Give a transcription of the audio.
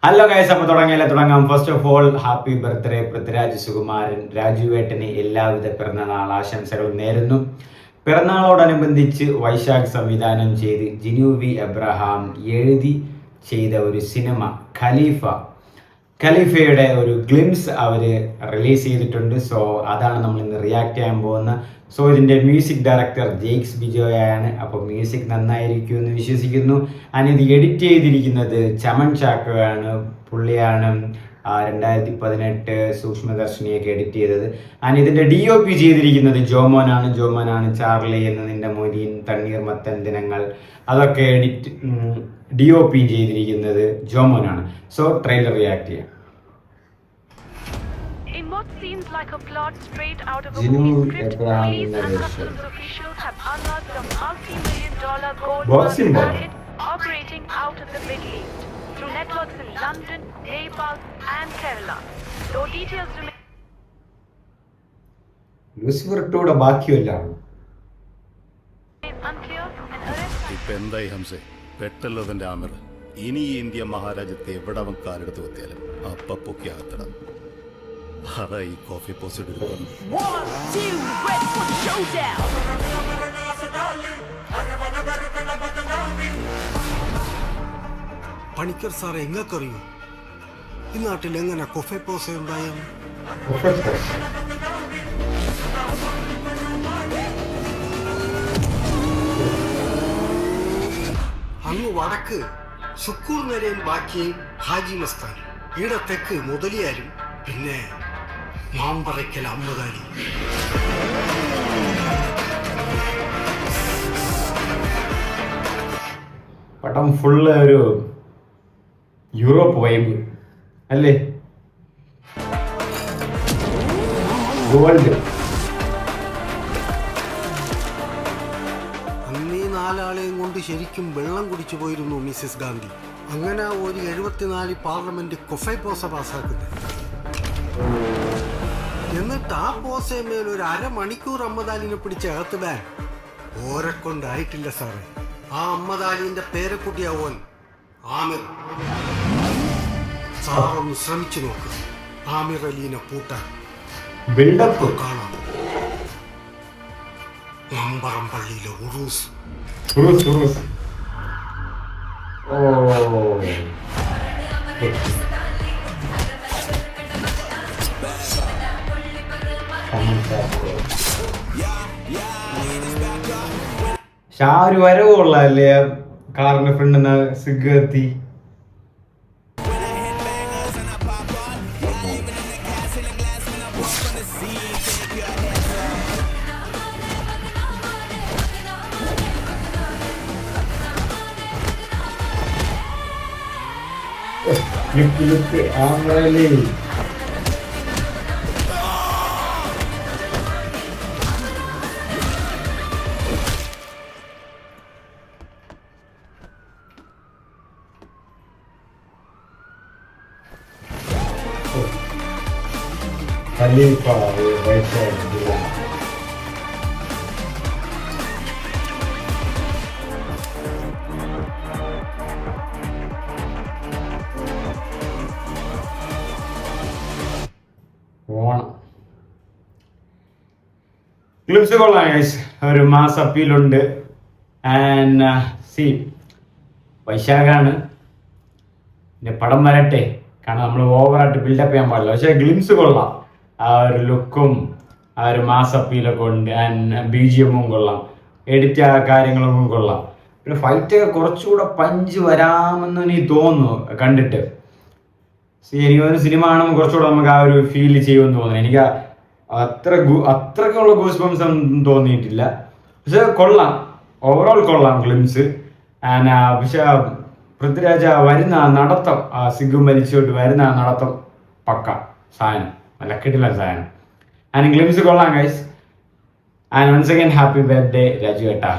Hello guys, അപ്പോൾ തുടങ്ങാം. First of all happy birthday Prithviraj Sukumaran. രാജുവേട്ടന് എല്ലാവിധ പിറന്നാൾ ആശംസകളും നേരുന്നു. പിറന്നാളോടനുബന്ധിച്ച് വൈശാഖ് സംവിധാനം ചെയ്ത് ജിനു വി എബ്രഹാം എഴുതി ചെയ്ത ഒരു സിനിമ ഖലീഫയുടെ ഒരു ഗ്ലിംസ് അവർ റിലീസ് ചെയ്തിട്ടുണ്ട്. സോ അതാണ് നമ്മൾ ഇന്ന് റിയാക്ട് ചെയ്യാൻ പോകുന്നത്. സോ ഇതിൻ്റെ മ്യൂസിക് ഡയറക്ടർ ജെയ്ക്സ് ബിജോയാണ്. അപ്പോൾ മ്യൂസിക് നന്നായിരിക്കുമെന്ന് വിശ്വസിക്കുന്നു. ആൻഡ് ഇത് എഡിറ്റ് ചെയ്തിരിക്കുന്നത് ചമൻ ചാക്കോയാണ്. പുള്ളിയാണ് 2018 സൂക്ഷ്മദർശിനിയൊക്കെ എഡിറ്റ് ചെയ്തത്. ആൻഡ് ഇതിൻ്റെ DOP ചെയ്തിരിക്കുന്നത് ജോമോനാണ്. ചാർലി എന്ന നിന്റെ മൊരീൻ, തണ്ണീർമത്തൻ ദിനങ്ങൾ, അതൊക്കെ DOP ചെയ്തിരിക്കുന്നത് ജോമോനാണ്. സോ ട്രെയിലർ റിയാക്ട് ചെയ്യാം. In what seems like a plot straight out of a movie script, police and customs officials have unearthed a multi-million-dollar gold racket operating out of the Middle East through networks in London, Nepal, and Kerala. Though details remain unclear, an arrest. പെട്ടല്ലോ തന്റെ ആമർ. ഇനി India മഹാരാജ്യത്തെ എവിടെ അവൻ കാലെടുത്ത് വെത്തിയാലും അപ്പൊക്കെ ആത്തണം. അതാ ഈ coffee post Panicker സാറെ എങ്ങക്കറിയോ ഈ നാട്ടിൽ എങ്ങനെ കൊഫെ പോസ ഉണ്ടായെന്ന്? അങ്ങ് വടക്ക് ശുക്കൂർ നിരയും ബാക്കിയും ഹാജി മസ്താൻ, ഈട തെക്ക് മുതലിയാരും, പിന്നെ മാമ്പറയ്ക്കൽ അമ്മദാരി. പടം ഫുള്ള് ഒരു യൂറോപ്പ് വൈബ് അല്ലേ? ഗോൾഡ്. അന്നീ നാലാളെയും കൊണ്ട് ശരിക്കും വെള്ളം കുടിച്ചു പോയിരുന്നു മിസ്സിസ് ഗാന്ധി. അങ്ങനെ ഒരു 74 പാർലമെന്റ് കൊഫൈ പോസ പാസ്സാക്കുന്നത്. എന്നിട്ട് ആ പോസയമേൽ ഒരു അരമണിക്കൂർ അമ്മദാലിനെ പിടിച്ച് അകത്തിടാൻ ഓരെക്കൊണ്ടായിട്ടില്ല സാറേ. ആ അമ്മദാലിന്റെ പേരക്കുട്ടിയാവോൻ ആമിർ. സാറൊന്ന് ശ്രമിച്ചു നോക്ക് ആമിർ അലീനെ കൂട്ടാൻ. ബിൽഡപ്പ് കാണാം. മമ്പറം പള്ളിയിലെ ഉറൂസ്. ആ ഒരു വരവുള്ളല്ലേ കാറിന്റെ ഫ്രണ്ടിന്ന് സിഗ് എത്തി. ആമലി ഖലീഫ ഓണം ക്ലിപ്സ് കൊള്ളാം ഗൈസ്. ഒരു മാസ് അപ്പീലുണ്ട്. ആൻഡ് വൈശാഖാണ്. പിന്നെ പടം വരട്ടെ, കാരണം നമ്മൾ ഓവറായിട്ട് ബിൽഡപ്പ് ചെയ്യാൻ പാടില്ല. പക്ഷേ ഗ്ലിംസ് കൊള്ളാം. ആ ഒരു ലുക്കും ആ ഒരു മാസ് അപ്പീലൊക്കെ ഉണ്ട്. ആൻഡ് BGM കൊള്ളാം, എഡിറ്റ് ആ കാര്യങ്ങളൊക്കെ കൊള്ളാം. പിന്നെ ഫൈറ്റൊക്കെ കുറച്ചുകൂടെ പഞ്ച് വരാമെന്ന് എനിക്ക് തോന്നുന്നു കണ്ടിട്ട്. എനിക്ക് ഒരു സിനിമ കാണുമ്പോൾ കുറച്ചുകൂടെ നമുക്ക് ആ ഒരു ഫീൽ ചെയ്യുമെന്ന് തോന്നുന്നു. എനിക്ക് അത്രയ്ക്കുള്ള ഗൂസ് ബംസ് ഒന്നും തോന്നിയിട്ടില്ല. പക്ഷെ കൊള്ളാം, ഓവറോൾ കൊള്ളാം ഗ്ലിംസ്. ആൻഡ് പക്ഷെ പൃഥ്വിരാജ വരുന്ന നടത്തം, ആ സിഗും വലിച്ചോട്ട് വരുന്ന നടത്തം പക്ക സാധനം, നല്ല കിടിലൻ സാധനം. ആൻഡ് ഗ്ലിംസ് കൊള്ളാം guys. And once again happy birthday Raju ഏട്ടാ.